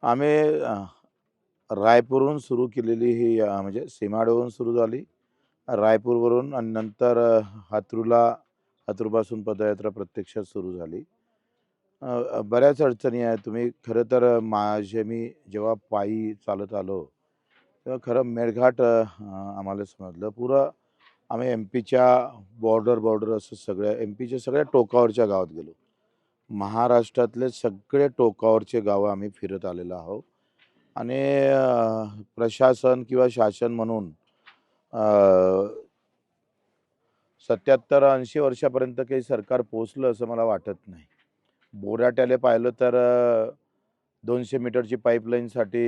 आम्ही रायपूरहून सुरू केलेली ही म्हणजे सीमाड्यावरून सुरू झाली. रायपूरवरून आणि नंतर हातरूपासून पदयात्रा प्रत्यक्षात सुरू झाली. बऱ्याच अडचणी आहेत. तुम्ही खरं तर मी जेव्हा पायी चालत आलो, तेव्हा खरं मेळघाट आम्हाला समजलं. पुरं आम्ही एम-पीच्या बॉर्डर असं सगळ्या एम-पीच्या सगळ्या टोकावरच्या गावात गेलो. महाराष्ट्रातले सगळे टोकावरचे गावं आम्ही फिरत आलेलो आहोत. आणि प्रशासन किंवा शासन म्हणून अ, 70-80 वर्षापर्यंत काही सरकार पोहोचलं असं मला वाटत नाही. बोराट्याला पाहिलं तर 200 मीटरची पाईपलाईनसाठी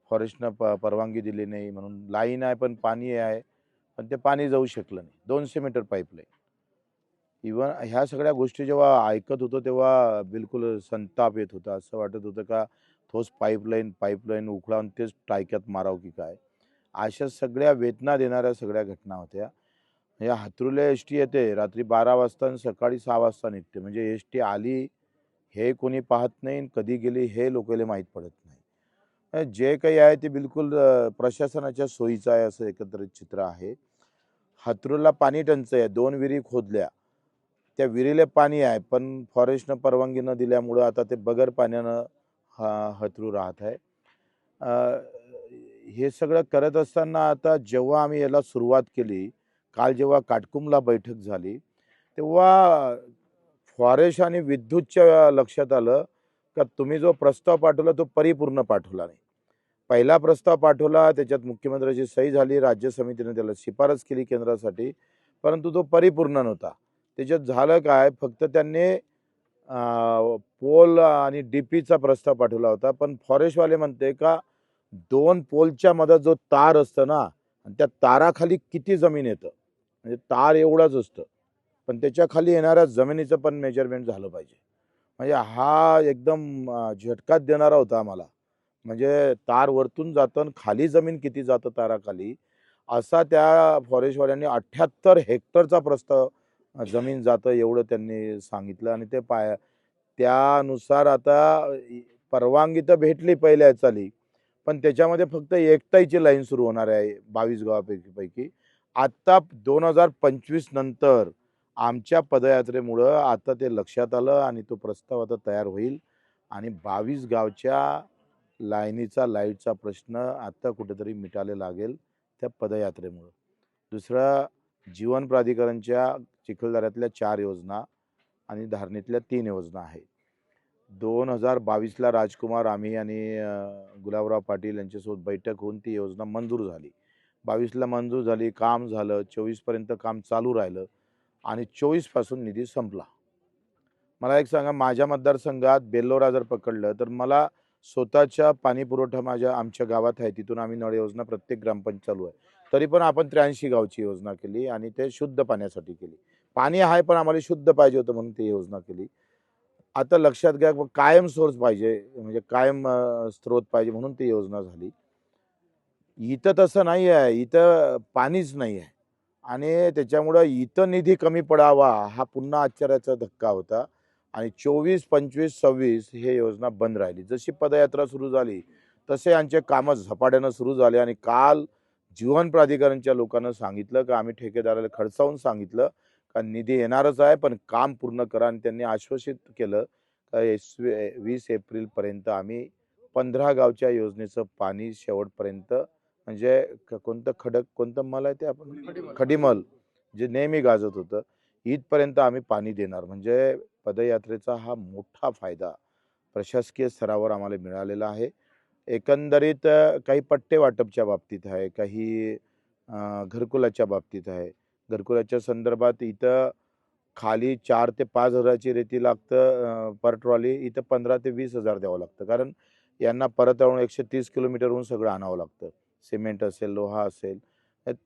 फॉरेस्टनं परवानगी दिली नाही म्हणून लाईन आहे पण पाणी आहे, पण ते पाणी जाऊ शकलं नाही. 200 मीटर पाईपलाईन. इव्हन ह्या सगळ्या गोष्टी जेव्हा ऐकत होतो तेव्हा बिलकुल संताप येत होता. असं वाटत होतं का ठोस पाईपलाईन उखळावून तेच टाक्यात मारावं की काय? अशा सगळ्या वेदना देणाऱ्या सगळ्या घटना होत्या. म्हणजे हातरुले एस-टी येते रात्री 12 वाजता आणि सकाळी 6 वाजता निघते. म्हणजे एस-टी आली हे कोणी पाहत नाही आणि कधी गेली हे लोकांना माहीत पडत नाही. जे काही आहे ते बिलकुल प्रशासनाच्या सोयीचं आहे असं एकंदरीत चित्र आहे. हातरूला पाणी टंचाई आहे. 2 विहिरी खोदल्या. त्या विहिरीला पाणी आहे, पण फॉरेस्टनं परवानगी न दिल्यामुळं आता ते बगैर पाण्यानं हातरू राहत आहे. अ, हे सगळं करत असताना आता जेव्हा आम्ही याला सुरुवात केली, काल जेव्हा काटकुमला बैठक झाली, तेव्हा फॉरेस्ट आणि विद्युतच्या लक्षात आलं, का तुम्ही जो प्रस्ताव पाठवला तो परिपूर्ण पाठवला नाही. पहिला प्रस्ताव पाठवला, त्याच्यात मुख्यमंत्र्याची सही झाली, राज्य समितीने त्याला शिफारस केली केंद्रासाठी, परंतु तो परिपूर्ण नव्हता. त्याच्यात झालं काय, फक्त त्यांनी पोल आणि डी-पीचा प्रस्ताव पाठवला होता. पण फॉरेस्टवाले म्हणते का 2 पोलच्या मध्ये जो तार असतं ना आणि त्या ताराखाली किती जमीन येतं. म्हणजे तार एवढाच असतं. पण त्याच्या खाली येणाऱ्या जमिनीचं पण मेजरमेंट झालं पाहिजे. म्हणजे हा एकदम झटकाच देणारा होता आम्हाला. म्हणजे तार वरतून जातं आणि खाली जमीन किती जातं ताराखाली, असा त्या फॉरेस्टवाल्यांनी 78 हेक्टरचा प्रस्ताव जमीन जातं एवढं त्यांनी सांगितलं आणि त्यानुसार आता परवानगी तर भेटली पहिल्या चाली, पण त्याच्यामध्ये फक्त एकटाईची लाईन सुरू होणार आहे 22 गावापैकी. आता 2025 नंतर आमच्या पदयात्रेमुळं आता ते लक्षात आलं आणि तो प्रस्ताव आता तयार होईल आणि 22 गावच्या लाईटचा प्रश्न आता कुठेतरी मिटायला लागेल त्या पदयात्रेमुळं. दुसरं जीवन प्राधिकरणच्या चिखलदऱ्यातल्या 4 योजना आणि धारणीतल्या 3 योजना आहेत. 2022ला राजकुमार आम्ही आणि गुलाबराव पाटील यांच्यासोबत बैठक होऊन ती योजना मंजूर झाली. 22ला मंजूर झाली, काम झालं, 24 पर्यंत काम चालू राहिलं आणि 24 पासून निधी संपला. मला एक सांगा, माझ्या मतदारसंघात बेल्लोरा जर पकडलं, तर मला स्वतःच्या पाणीपुरवठा आमच्या गावात आहे. तिथून आम्ही नळ योजना प्रत्येक ग्रामपंचायत चालू आहे. तरी पण आपण 83 गावची योजना केली आणि ते शुद्ध पाण्यासाठी केली. पाणी आहे, पण आम्हाला शुद्ध पाहिजे होतं म्हणून ती योजना केली. आता लक्षात घ्या, कायम सोर्स पाहिजे, म्हणजे कायम स्रोत पाहिजे म्हणून ती योजना झाली. इथं तसं नाही आहे. इथं पाणीच नाही आहे आणि त्याच्यामुळं इथं निधी कमी पडावा हा पुन्हा आश्चर्याचा धक्का होता आणि 24, 25, 26 हे योजना बंद राहिली. जशी पदयात्रा सुरू झाली, तसे यांचे कामं झपाट्यानं सुरू झाले आणि काल जीवन प्राधिकरणच्या लोकांना सांगितलं, की आम्ही ठेकेदाराला खडसावून सांगितलं, का निधी येणारच आहे, पण काम पूर्ण करा आणि त्यांनी आश्वासित केलं, का 20 एप्रिलपर्यंत आम्ही 15 गावच्या योजनेचं पाणी शेवटपर्यंत म्हणजे कोणतं मल आहे ते आपण खडीमल जे नेहमी गाजत होतं, इथपर्यंत आम्ही पाणी देणार. म्हणजे पदयात्रेचा हा मोठा फायदा प्रशासकीय स्तरावर आम्हाला मिळालेला आहे. एकंदरीत काही पट्टे वाटपच्या बाबतीत आहे, काही घरकुलाच्या बाबतीत आहे. घरकुलाच्या संदर्भात इथं खाली 4 ते 5,000ची रेती लागतं पर ट्रॉली. इथं 15 ते 20,000 द्यावं लागतं. कारण यांना परतवून 130 किलोमीटरहून सगळं आणावं लागतं. सिमेंट असेल, लोहा असेल.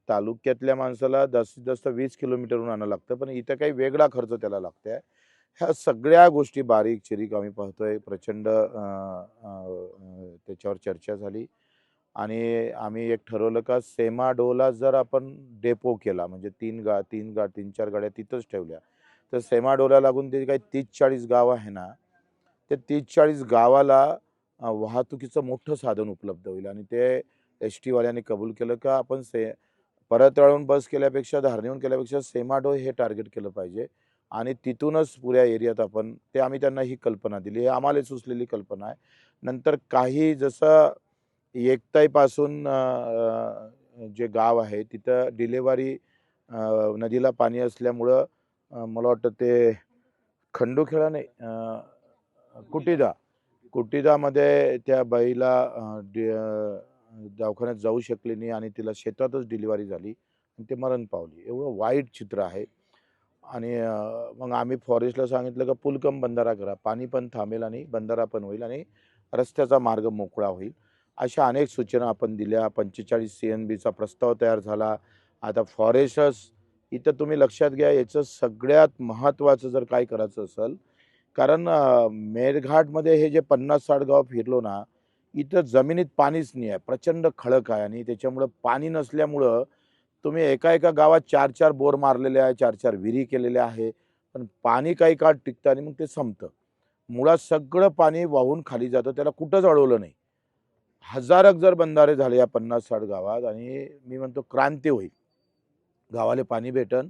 तालुक्यातल्या माणसाला जास्तीत जास्त 20 किलोमीटरहून आणावं लागतं. पण इथं काही वेगळा खर्च त्याला लागतोय. ह्या सगळ्या गोष्टी बारीक-चिरीक आम्ही पाहतोय. प्रचंड त्याच्यावर चर्चा झाली आणि आम्ही एक ठरवलं का सेमाडोला जर आपण डेपो केला म्हणजे 3-4 गाड्या तिथंच ठेवल्या. तर सेमाडोला लागून ते काही 30-40 गाव आहे ना, त्या 30-40 गावाला वाहतुकीचं मोठं साधन उपलब्ध होईल आणि ते एस टीवाल्यांनी कबूल केलं का आपण परतवाडून बस केल्यापेक्षा धारणीहून केल्यापेक्षा सेमाडो हे टार्गेट केलं पाहिजे आणि तिथूनच पुऱ्या एरियात आपण ते आम्ही त्यांना ही कल्पना दिली. हे आम्हाला सुचलेली कल्पना आहे. नंतर काही जसं एकताईपासून जे गाव आहे तिथं डिलेव्हरी नदीला पाणी असल्यामुळं मला वाटतं ते खंडूखेडा नाही कुटीदा. कुटीदामध्ये त्या बाईला दवाखान्यात जाऊ शकली नाही आणि तिला शेतातच डिलिव्हरी झाली आणि ते मरण पावली. एवढं वाईट चित्र आहे. आणि मग आम्ही फॉरेस्टला सांगितलं का पुलकम बंधारा करा. पाणी पण थांबेल आणि बंधारा पण होईल आणि रस्त्याचा मार्ग मोकळा होईल. अशा अनेक सूचना आपण दिल्या. 45 CNBचा प्रस्ताव तयार झाला. आता फॉरेस्टर्स इथं तुम्ही लक्षात घ्या, याचं सगळ्यात महत्त्वाचं जर काय करायचं असेल, कारण मेळघाटमध्ये हे जे 50-60 गाव फिरलो ना, इथं जमिनीत पाणीच नाही आहे. प्रचंड खडक आहे आणि त्याच्यामुळं पाणी नसल्यामुळं तुम्ही एका गावात 4-4 बोर मारलेले आहे, 4-4 विहिरी केलेल्या आहे. पण पाणी काही काळ टिकतं आणि मग ते संपतं. मुळात सगळं पाणी वाहून खाली जातं. त्याला कुठंच अडवलं नाही. हजारो जर बंधारे झाले या 50-60 गावात आणि मी म्हणतो क्रांती होईल. गावाला पाणी भेटेल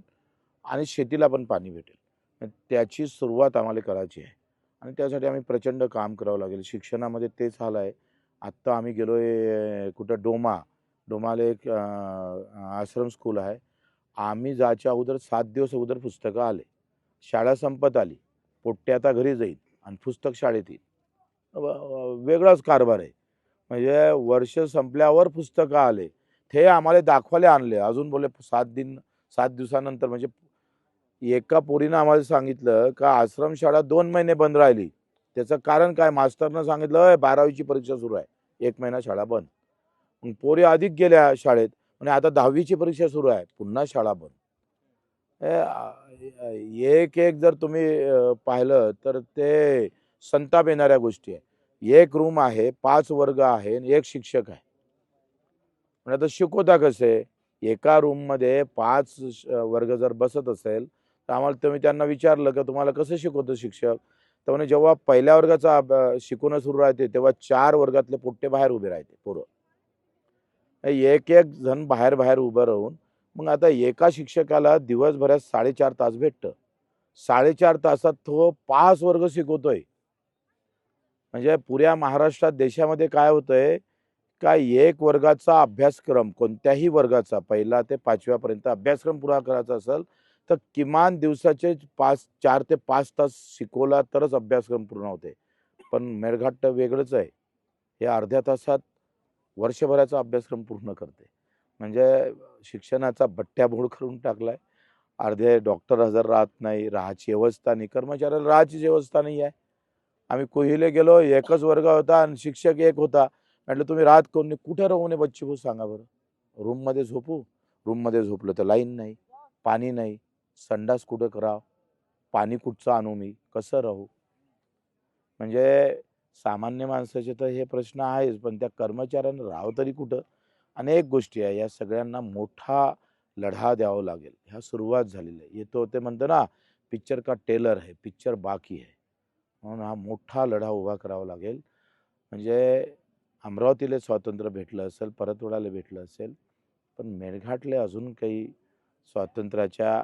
आणि शेतीला पण पाणी भेटेल. त्याची सुरुवात आम्हाला करायची आहे आणि त्यासाठी आम्ही प्रचंड काम करावं लागेल. शिक्षणामध्ये तेच हाल आहे. आत्ता आम्ही गेलोय कुठं डोमाला एक आश्रम स्कूल आहे. आम्ही जायच्या अगोदर 7 दिवस अगोदर पुस्तकं आले. शाळा संपत आली. पोट्टे आता घरी जाईल आणि पुस्तक शाळेत येईल. वेगळाच कारभार आहे. म्हणजे वर्ष संपल्यावर पुस्तकं आले. ते आम्हाला दाखवायला आणले. अजून बोलले 7 दिवसानंतर म्हणजे एका पोरीनं आम्हाला सांगितलं का आश्रमशाळा 2 महिने बंद राहिली. त्याचं कारण काय? मास्तरनं सांगितलं, "अय 12वीची परीक्षा सुरू आहे. 1 महिना शाळा बंद." मग पोरी अधिक गेल्या शाळेत आणि आता 10वीची परीक्षा सुरू आहे. पुन्हा शाळा बंद. एक जर तुम्ही पाहिलं तर ते संताप येणाऱ्या गोष्टी आहे. एक रूम आहे, 5 वर्ग आहे आणि 1 शिक्षक आहे. पण आता शिकवता कसे? एका रूममध्ये 5 वर्ग जर बसत असेल, तर आम्हाला तुम्ही त्यांना विचारलं का तुम्हाला कसं शिकवतो शिक्षक? तर म्हणे जेव्हा पहिल्या वर्गाचा शिकवणं सुरू राहते, तेव्हा 4 वर्गातले पोट्टे बाहेर उभे राहते पोरं. एक जण बाहेर उभं राहून मग आता एका शिक्षकाला दिवसभरात 4.5 तास भेटतं. 4.5 तासात तो 5 वर्ग शिकवतोय. म्हणजे पुऱ्या महाराष्ट्रात, देशामध्ये काय होतंय, का एक वर्गाचा अभ्यासक्रम कोणत्याही वर्गाचा 1ला ते 5व्या पर्यंत अभ्यासक्रम पुरा करायचा असेल, तर किमान दिवसाचे 4 ते 5 तास शिकवला तरच अभ्यासक्रम पूर्ण होते. पण मेळघाट तर वेगळंच आहे. हे अर्ध्या तासात वर्षभराचा अभ्यासक्रम पूर्ण करते. म्हणजे शिक्षणाचा बट्ट्याबोळ करून टाकलाय. अर्धे डॉक्टर हजर राहत नाही, राहायची व्यवस्था नाही, कर्मचाऱ्याला राहायची व्यवस्था नाही आहे. आम्ही कोहिले गेलो, एकच वर्ग होता आणि शिक्षक एक होता. म्हटलं तुम्ही राहत कोण नाही? कुठे राहू नये बच्ची हो सांगा बरं? रूममध्ये झोपू? रूममध्ये झोपलं तर लाईन नाही, पाणी नाही, संडास कुठं करावं? पाणी कुठचं आणू मी? कसं राहू? म्हणजे सामान्य माणसाचे तर हे प्रश्न आहेच, पण त्या कर्मचाऱ्यांना राहावं तरी कुठं? अनेक गोष्टी आहे. या सगळ्यांना मोठा लढा द्यावा लागेल. ह्या सुरुवात झालेली आहे. येतो ते म्हणतो ना, पिक्चर का टेलर है, पिक्चर बाकी है. म्हणून हा मोठा लढा उभा करावा लागेल. म्हणजे अमरावतीला स्वातंत्र्य भेटलं असेल, परतवाडाला भेटलं असेल, पण मेळघाटला अजून काही स्वातंत्र्याच्या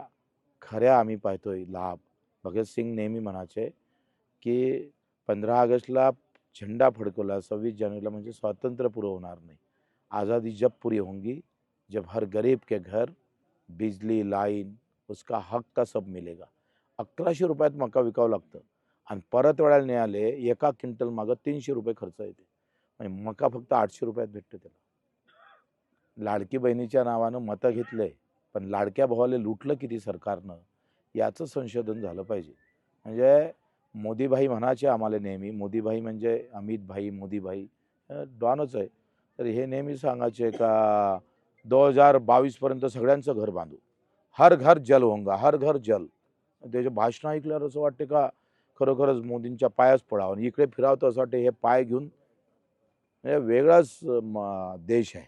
खऱ्या आम्ही पाहतोय लाभ. भगतसिंग नेहमी म्हणायचे, की 15 ऑगस्टला झेंडा फडकवला, 26 जानेवारीला म्हणजे स्वातंत्र्य पुरं होणार नाही. आज़ादी जब पूरी होंगी, जब हर गरीब के घर बिजली, लाईन, उसका हक का सब मिलेगा. 1100 रुपयात मका विकावं लागतं आणि परतवाड्याला न्यायला एका क्विंटल मागं 300 रुपये खर्च येते. म्हणजे मका फक्त 800 रुपयात भेटतो त्याला. लाडकी बहिणीच्या नावानं मतं घेतलंय, पण लाडक्या भावाला लुटलं किती सरकारनं, याचं संशोधन झालं पाहिजे. म्हणजे मोदीभाई म्हणायचे आम्हाला नेहमी, मोदीभाई म्हणजे अमितभाई, मोदीभाई डॉनच आहे. तर हे नेहमी सांगायचे का 2022 पर्यंत सगळ्यांचं घर बांधू. हर घर जल होंगा, हर घर जल. त्याचे भाषण ऐकल्यावर असं वाटते का खरोखरच मोदींच्या पायाच पडावं आणि इकडे फिरावं तर असं वाटतं हे पाय घेऊन म्हणजे वेगळाच देश आहे.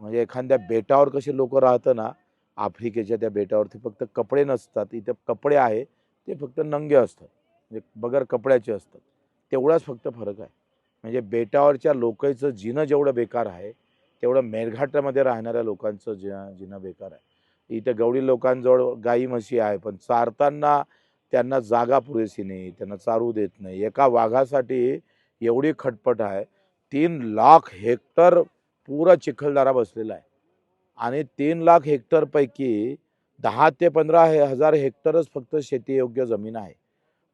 म्हणजे एखाद्या बेटावर कसे लोक राहतं ना, आफ्रिकेच्या त्या बेटावरती फक्त कपडे नसतात, इथे कपडे आहे ते फक्त नंगे असतात, म्हणजे बगैर कपड्याचे असतात. तेवढाच फक्त फरक आहे. म्हणजे बेटावरच्या लोकांचं जिणं जेवढं बेकार आहे, तेवढं मेळघाटामध्ये राहणाऱ्या लोकांचं जिणं बेकार आहे. इथे गवळी लोकांजवळ गाई म्हशी आहे, पण चारताना त्यांना जागा पुरेशी नाही, त्यांना चारू देत नाही. एका वाघासाठी एवढी खटपट आहे. 3 लाख हेक्टर पुरा चिखलदरा बसलेला आहे आणि 3 लाख हेक्टरपैकी 10 ते 15 हजार हेक्टरच फक्त शेतीयोग्य जमीन आहे.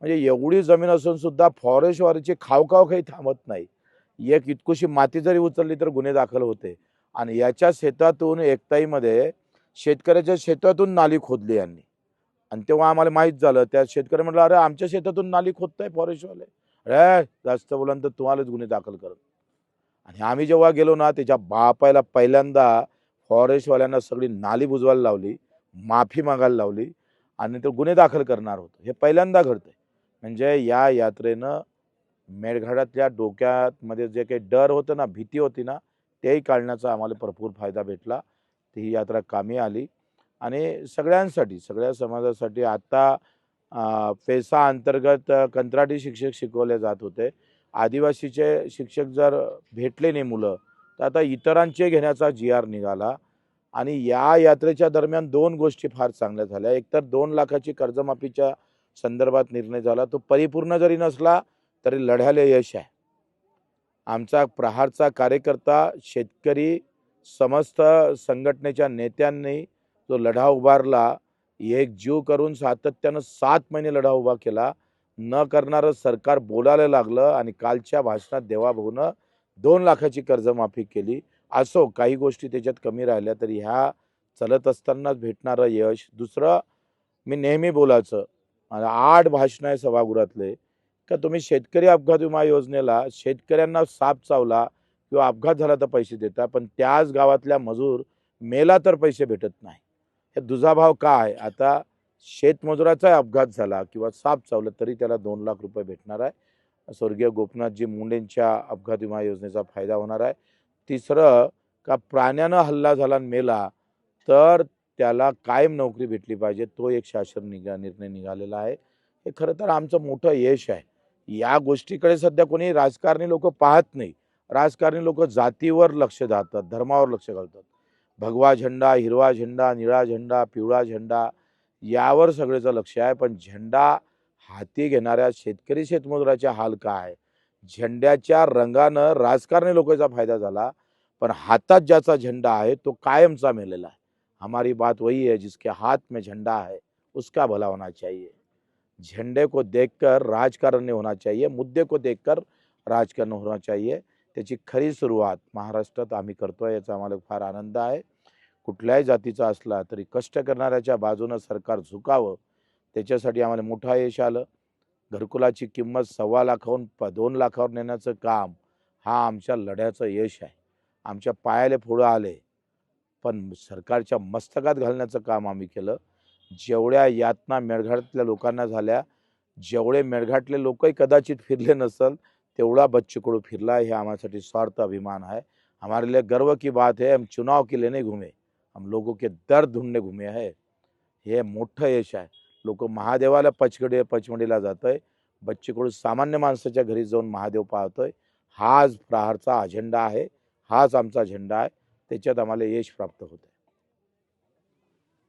म्हणजे एवढी जमीन असून सुद्धा फॉरेस्टवाल्याची खावखाव काही थांबत नाही. एक इतकुशी माती जरी उचलली तर गुन्हे दाखल होते आणि याच्या शेतातून एकताईमध्ये शेतकऱ्याच्या शेतातून नाली खोदली यांनी आणि तेव्हा आम्हाला माहीत झालं. त्या शेतकरी म्हटलं, "अरे आमच्या शेतातून नाली खोदताय फॉरेस्टवाले." "अरे जास्त बोलाल तर तुम्हालाच गुन्हे दाखल करत." आणि आम्ही जेव्हा गेलो ना, त्याच्या बापाला पहिल्यांदा फॉरेस्टवाल्यांना सगळी नाली बुजवायला लावली, माफी मागायला लावली आणि तो गुन्हे दाखल करणार होतो. हे पहिल्यांदा घडतंय. म्हणजे या यात्रेनं मेळघाटातल्या डोक्यामध्ये जे काही डर होतं ना, भीती होती ना, तेही काढण्याचा आम्हाला भरपूर फायदा भेटला. ही यात्रा कामी आली आणि सगळ्यांसाठी, सगळ्या समाजासाठी आता पेसा अंतर्गत कंत्राटी शिक्षक शिकवले जात होते. आदिवासीचे शिक्षक जर भेटले नाही मुलं, तर आता इतरांचे घेण्याचा जी-आर निघाला आणि या यात्रेच्या दरम्यान 2 गोष्टी फार चांगल्या झाल्या. एकतर 2 लाखाची कर्जमाफीच्या संदर्भात निर्णय झाला. तो परिपूर्ण जरी नसला, तरी लढ्याला यश आहे. आमचा प्रहारचा कार्यकर्ता, शेतकरी, समस्त संघटनेच्या नेत्यांनी जो लढा उभारला, एकजीव करून सातत्यानं 7 महिने लढा उभा केला. न करणारं सरकार बोलायला लागलं आणि कालच्या भाषणात देवाभाऊनं 2 लाखाची कर्जमाफी केली. असो काही गोष्टी त्याच्यात कमी राहिल्या, तरी ह्या चालत असतानाच भेटणारं यश. दुसरं मी नेहमी बोलायचं, मला 8 भाषणं आहे सभागृहातले, का तुम्ही शेतकरी अपघात विमा योजनेला शेतकऱ्यांना साप चावला किंवा अपघात झाला तर पैसे देता, पण त्याच गावातल्या मजूर मेला तर पैसे भेटत नाही. हे दुजाभाव का आहे? आता शेतमजुराचा अपघात झाला किंवा साप चावला तरी त्याला 2 लाख रुपये भेटणार आहे. स्वर्गीय गोपीनाथजी मुंडेंच्या अपघात विमा योजनेचा फायदा होणार आहे. तिसरं, का प्राण्यानं हल्ला झाला आणि मेला तर त्याला कायम नोकरी भेटली पाहिजे. तो एक शासन निर्णय निघालेला आहे. हे खरं तर आमचं मोठं यश आहे. या गोष्टीकडे सध्या कोणी राजकारणी लोकं पाहत नाही. राजकारणी लोकं जातीवर लक्ष घालतात, धर्मावर लक्ष घालतात. भगवा झेंडा, हिरवा झेंडा, निळा झेंडा, पिवळा झेंडा यावर सगळ्याचं लक्ष आहे. पण झेंडा हाती घेणाऱ्या शेतकरी शेतमजुराचे हाल काय? झेंड्याच्या रंगानं राजकारणी लोकांचा फायदा झाला, पण हातात ज्याचा झेंडा आहे तो कायमचा मेलेला आहे. हमारी बात वही है, जिसके हाथ में झंडा है उसका भला होना चाहिए. झंडे को देखकर राजकारण नहीं होना चाहिए, मुद्दे को देखकर राजकारण होना चाहिए. त्याची खरी सुरुवात महाराष्ट्रात आम्ही करतोय, याचा आम्हाला फार आनंद आहे. कुठल्याही जातीचा असला तरी कष्ट करणाऱ्याच्या बाजूनं सरकार झुकावं, त्याच्यासाठी आम्हाला मोठं यश आलं. घरकुलाची किंमत 1.25 लाखाहून 2 लाखावर नेण्याचं काम हा आमच्या लढ्याचं यश आहे. आमच्या पायाले फोडं आले, पण सरकारच्या मस्तकात घालण्याचं काम आम्ही केलं. जेवढ्या यातना मेळघाटातल्या लोकांना झाल्या, जेवढे मेळघाटले लोकही कदाचित फिरले नसल, तेवढा बच्चू कडू फिरला. हे आम्हासाठी स्वार्थ अभिमान है. हमारे लिए गर्व की बात है. हम चुनाव के लिए नहीं घूमे, हम लोगों के दर्द ढूंढने घूमे है. हे मोठं यश आहे. लोक महादेवाला पचमढीला जातोय, बच्चू कडू सामान्य माणसाच्या घरी जाऊन महादेव पाहतोय. हाच प्रहारचा अजेंडा आहे, हाच आमचा झेंडा आहे. त्याच्यात आम्हाला यश प्राप्त होतं.